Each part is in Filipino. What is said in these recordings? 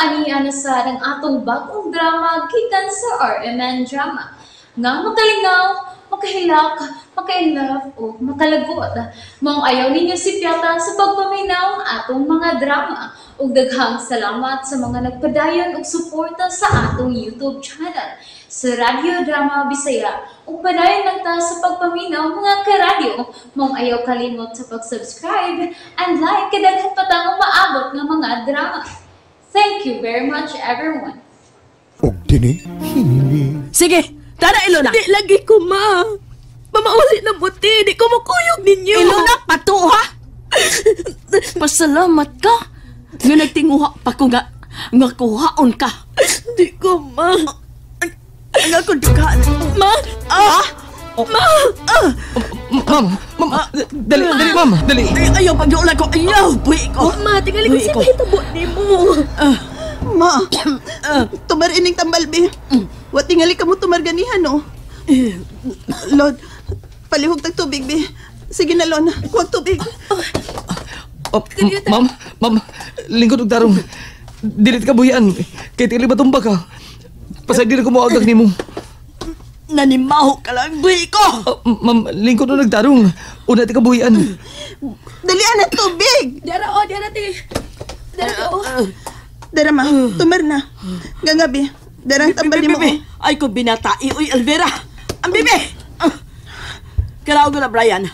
aniya na sa ng atong bagong drama gikan sa RMN Drama. Nga makalingaw, makahilak, maka-inlove o makalagot. Maong ayaw ninyo si Piata sa pagpaminaw ang atong mga drama. Ug daghang salamat sa mga nagpadayon ug suporta sa atong YouTube channel sa Radio Drama Bisaya. Ug padayon lang ta sa pagpaminaw mga karadyo. Maong ayaw kalimot sa pag-subscribe and like kadaghan pa tang maabot nga mga drama. Thank you very much everyone. Og dini, hindi. Sige, tara Ilona. Di lagi ko, ma. Mamauli na buti. Di ko makuyog ninyo. Ilona, pato ha? Pasalamat ka. Nga nagtinguha pa ko nga kuhaon ka. Di ko, ma. Nga ko dukaan. Ma! Ma! Ma'am, dali, ma'am, dali. Ayaw pag-uula ko. Ayaw, buhi ko. Ma, tingali ko siya mahitabo ni mo. Ma, tumar ining tambal, be. Wat tingali ka mo tumarganihan, no? Lord, palihog tag tubig, be. Sige na, Lon. Huwag tubig. Ma'am, lingkod og tarong. Dilit ka buhian. Kay tili matumba ka. Pasag dili ko mo agag nimo. Nanimaho ka lang, buhi ko. Ma'am, lingkod og nagtarong. Una ti ka buhian. Dalian ang tubig. Dara, dara, ti. Dara, Dara, ma. Tumar na. Gangabi. Darang tambal ni mo. Ay ko binatai. Uy, Alvera. Ang bibi. Karaog na, Brian.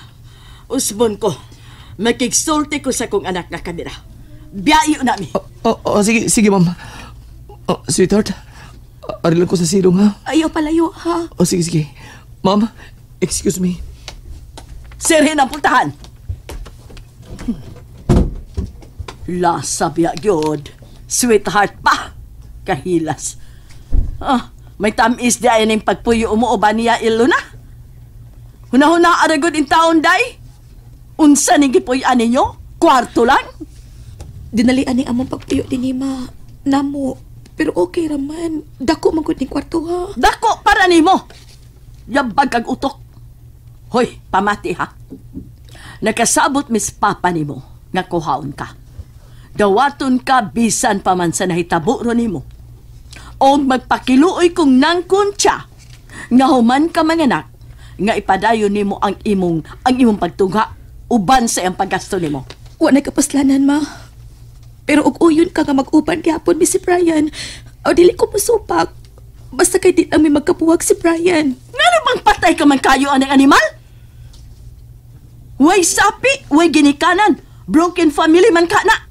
Usbon ko. Makiksulti ko sa kong anak na kanila. Biyayo namin. Sige, ma'am. Sweetheart, ari lang ko sa silong, ha? ayaw palayo, ha? Sige. Ma'am, excuse me. Sirhin ang puntahan. Lasa biya, gyud. Sweetheart pa. Kahilas. May tamis di ay ng pagpuyo umuuban niya, Ilona. Hunahuna aragod in taon, day. Unsa ning gipuy-an ninyo? Kwarto lang? Dinalian ni among pagpuyo din ni ma. Namo. Pero okay raman. Dako man gud ning kwarto, ha? Dako para nimo. Yabag kag utok. Hoy, pamati ha. Nakasabot mis papa nimo nga kuhaon ka. Dawaton ka bisan pa man sa nahitabo ro nimo. Og magpakiluoy kung nangkon siya nga human ka manganak nga ipadayon nimo ang imong pagtungha uban sa iyang paggasto nimo. Wa na kapaslanan, ma. Pero og uyon ka nga mag-uban gihapon ni si Brian. O dili ko masupak. Basta kay di namin magkapuwag si Brian. Nga namang patay ka man kayo anang animal? Way sapi, way ginikanan. Broken family man ka na.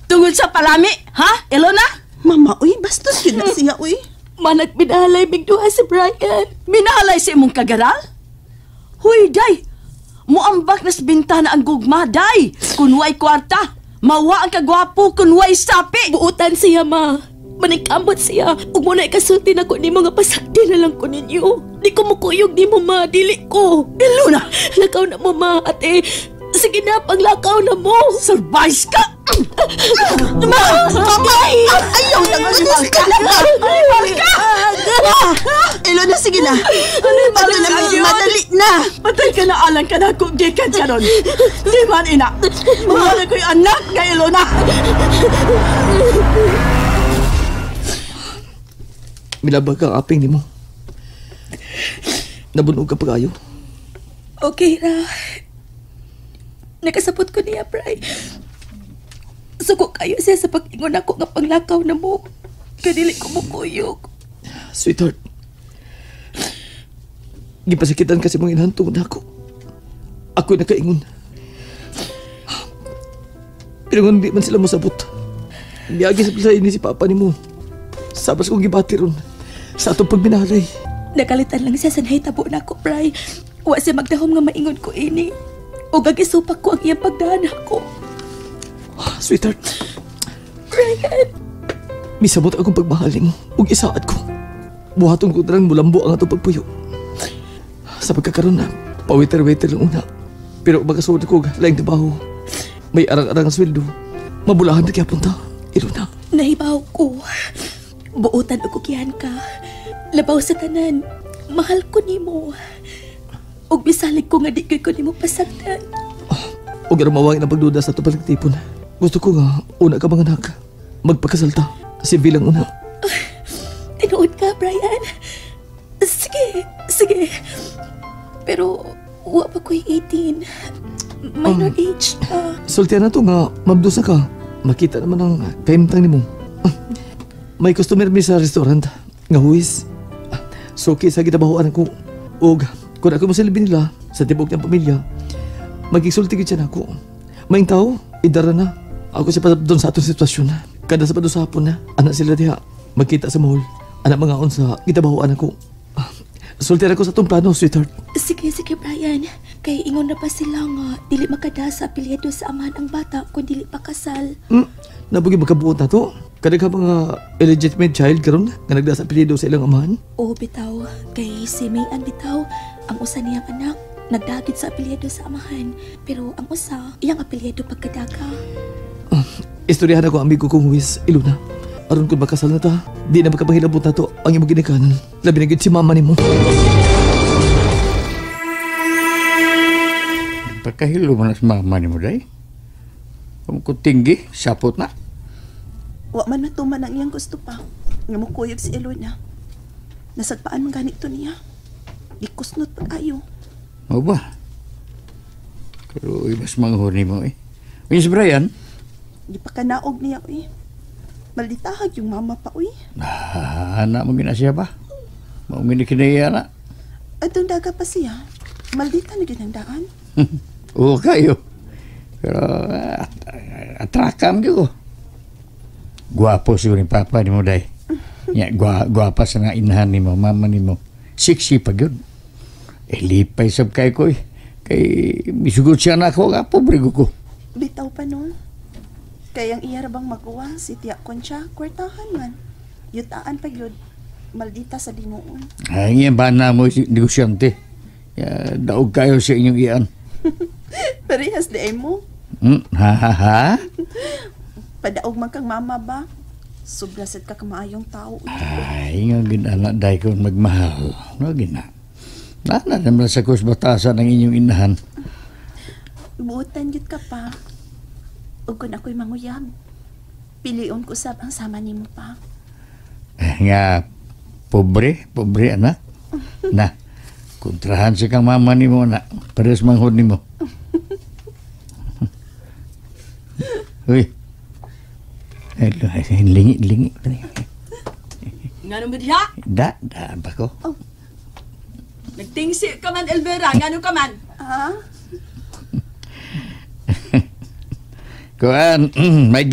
Tungod sa palami, ha, Ilona? Mama, uy, bastos yun na siya, uy. Manat binahalay bigduha si Brian. Minahalay sa imong kagaral? Huy, day! Muambak nas bintana ang gugma, day! Kunway kwarta, mawa ang kagwapo, kunway sapi! Buutan siya, ma. Manikambot siya. Ug mo na ikasulti na ko ni mga pasakti na lang ko ninyo. Di ko mukuyog ni mo, ma. Dili ko. Ilona! Lakaw na mo, ma. Ate, sige na, paglakaw na mo. Surprise ka! Ma! Ayaw na nga Animal ka! Animal ka! Ilona, sige na. Bato na, madali na. Patay ka na alang ka na kung gikan ka nun. Di man, ina. Mahal ko'y anak nga Ilona. Milabag kang aping nimo. Nabunog ka pa kayo. Okay ra. Nakasapot ko niya, Bri. Suko kayo siya sa pag-ingon ako nga panglakaw na mo. Kadili ko mukuyog. Sweetheart, gipasakitan kasi mong inhantong na ako. Ako'y nakaingon. Pero kung di man sila masabot, biyagi sa pilay ni si Papa ni mo. Sabas kong gibati ron sa atong pagminalay. Nakalitan lang siya sa nahitabo na ako, Bri. Wa siya magdahom nga maingon ko ini. O gagisupak ko ang iyang pagdaan ako. Sweetheart, Brian! misabot akong pagmahaling ug isaad ko. Buhaton ko tarang mulambo ang atong pagpuyo. Sa pagkakaroon na, pawiter-witer lang una. Pero magkasunod ko laing trabaho. May arang-arang ang sweldo. Mabulahan na kaya punta. Ilona. Nahibaw ko. Buutan o kukihan ka. Labaw sa tanan. Mahal ko nimo. Og bisalig ko nga di ko nimo pasagdan. Huwag ka mawangin ang pagduda sa itong pagtipon. Gusto ko nga, una ka mga anak, magpakasalta. Si bilang una. Tinuod ka, Brian. Sige, sige. Pero, wa pa ko'y 18. Minor age. Sultihan na to nga, mabdusa ka. Makita naman ang kaimtang ni mo. May customer mi sa restaurant. Nga huwis. Suki sa gitabahoan ko. Og, kung ako mo silbi nila sa tibok ng pamilya, magigsulti siya na ako. Maing tao, idara na. Ako siya pa doon sa atong sitwasyon. Kada sa padusapon na, anak sila diha. Magkita sa mall. Anak mga on sa gitabahoan ako. Sultihan ako sa itong plano, sweetheart. Sige, sige, Brian. Kay ingon na pa sila nga, dili makada sa apelyido sa amahan ang bata kung dili pa kasal. Nabugi magkabuot na to. Kada ka mga illegitimate child karon nga nagda sa apelyido sa ilang amahan. Oo, bitaw. Kay si Mayan bitaw, ang usa niyang anak, nagdagit sa apelyido sa amahan. Pero ang usa, iyang apelyido pagkadaga. Istoryahan ako amigo kong huwis, Iluna. Aron kung makasal na ta, di na magkapahilabot na to ang imong ginikanan. Labi na gid si mama ni mo. Pagkahilo mo na sa mama ni mo, day. Kung tinggi, sapot na. Wa man matuman ang iyang gusto pa. Nga mo kuyog si Ilona. Nasagpaan man ganito niya. Ikusnot pag-ayo. O ba? Pero ibas manghor ni mo eh. Uy, si Brian? Di pa kanaog niya, uy. Malditahag yung mama pa, uy. Anak mo gina siya ba? Maumini kinaya na. Atong daga pa siya. Maldita na ginandaan. Oo kayo. Pero atrakam ko. Guwapo siguro ni papa ni mo, day. Guwapa sa nga inahan ni mo, mama ni mo. Siksi pa yun. Lipay sab kay ko eh. Kay misugot siya na ako nga, pobre ko. Bitaw pa nun. Kayang iya rabang maguwa si Tia Concha, kwartahan man. Yutaan pa yun. Maldita sa dinuon. Ay, ngayon ba na mo negosyante? Daog kayo sa inyong iyan. Parehas di ay mo. Ha? Padaog man kang mama ba? Subrasit ka kamaayong tao. Ay, nga ginala dahi ko magmahal. Nga gina. Nana naman sa kusbatasan ng inyong inahan. Buutan yun ka pa. O kung ako'y manguyab, pilion ko sab ang sama ni mo pa. Nga, pobre anak. Na, kontrahan si kang mama ni mo na. Pares manghod ni mo. Uy. Lingi. Nga naman diha? Da ba ko? Nagtingsi ka man, Elvira. Nga ka man? Ha? Kuan, may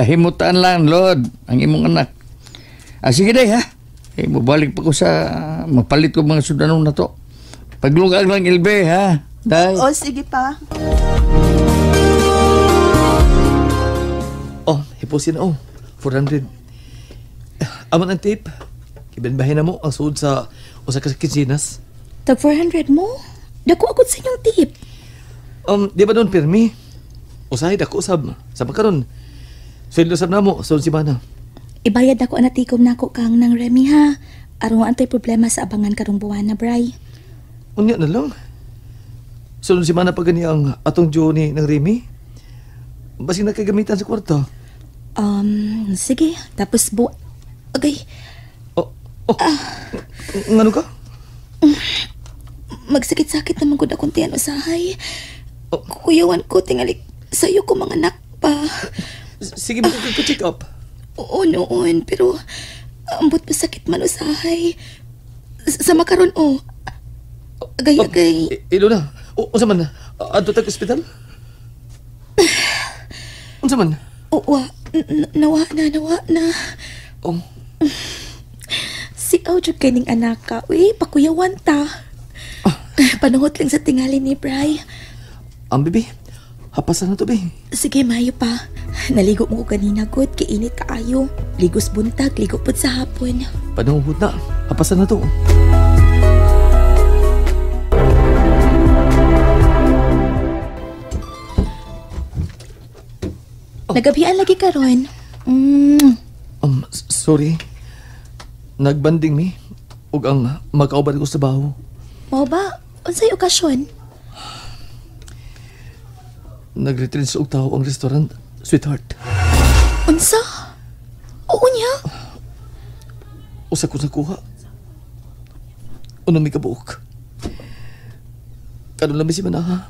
himutan lang, Lord, ang imong anak. Sige day, ha? Mabalik pa ko sa, mapalit ko mga sudanon na to. Paglungag lang, Ilbe, ha? Day. O, sige pa. Oh, hiposin 400. Amon ang tip. Ibanbahin na mo ang suod sa usa ka kinsinas. Tag 400 mo? Dako agad sa inyong tip. Di ba doon pirmi? Usahay dako usab. Sa pagkaron. Sweldo sab namo sa semana. Ibayad ako anatikom nako kang nang Remy ha. Aron antay problema sa abangan karong buwan na, Bray. Unya na lang. Sunod semana pa gani ang atong Johnny ng Remy. Basig na kagamitan sa kwarta. Sige. Tapos agay. Ngano ka? Magsakit-sakit naman ko na kung tiyan usahay. Kuyawan ko tingali sa'yo ko mga anak pa. Sige, mag-check up. Oo noon, pero ambot pa sakit man usahay. Sa makaron Agay. Ilo na. Unsa man? Adto tag ospital? Unsa man? Nawa na. Si Audrey kaning anak ka. Uy, pakuyawan ta. Panuhot lang sa tingali ni Bray. Bibi, hapasan na to, be. Sige, mayo pa. Naligo mo ko kanina, good. Kainit kaayo. Ligos buntag, ligo pod sa hapon. Panuhot na. Hapasan na to. Nagabian lagi karon. Sorry. Nagbanding mi. Ug ang makauban ko sa baho. Mao ba? Unsay okasyon? Nag-return sa ugtaw ang restaurant, sweetheart. Unsa? Oo niya? usa ko nakuha. Unang may kabuok. Karon lang si Manaha.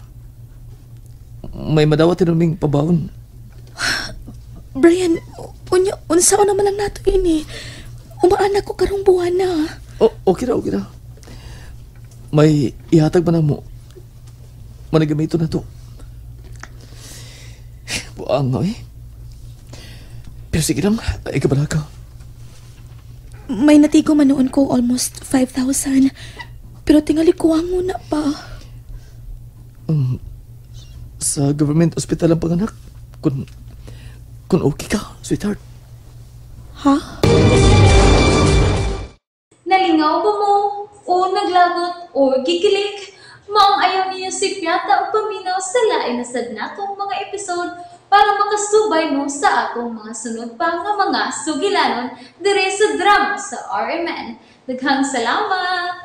May madawat tinuming pabaon. Brian, unsa o naman lang nato ini. Umaanak ko karong buwan na. Okay na. May ihatag ba na mo? Managamito na to. Buang nga eh. Pero sige lang, ay kabala ka. May natigo man noon ko almost 5,000. Pero tingali ko ang muna pa. Sa government hospital ang panganak. Kung okay ka, sweetheart. Ha? Nalingaw ba mo? O naglagot? O gikilig? Maong ayaw niya si Piata o paminaw sa lain na sad natong mga episode para makasubay mo sa atong mga sunod pa nga mga sugilanon dire sa drama sa RMN. Daghang salamat!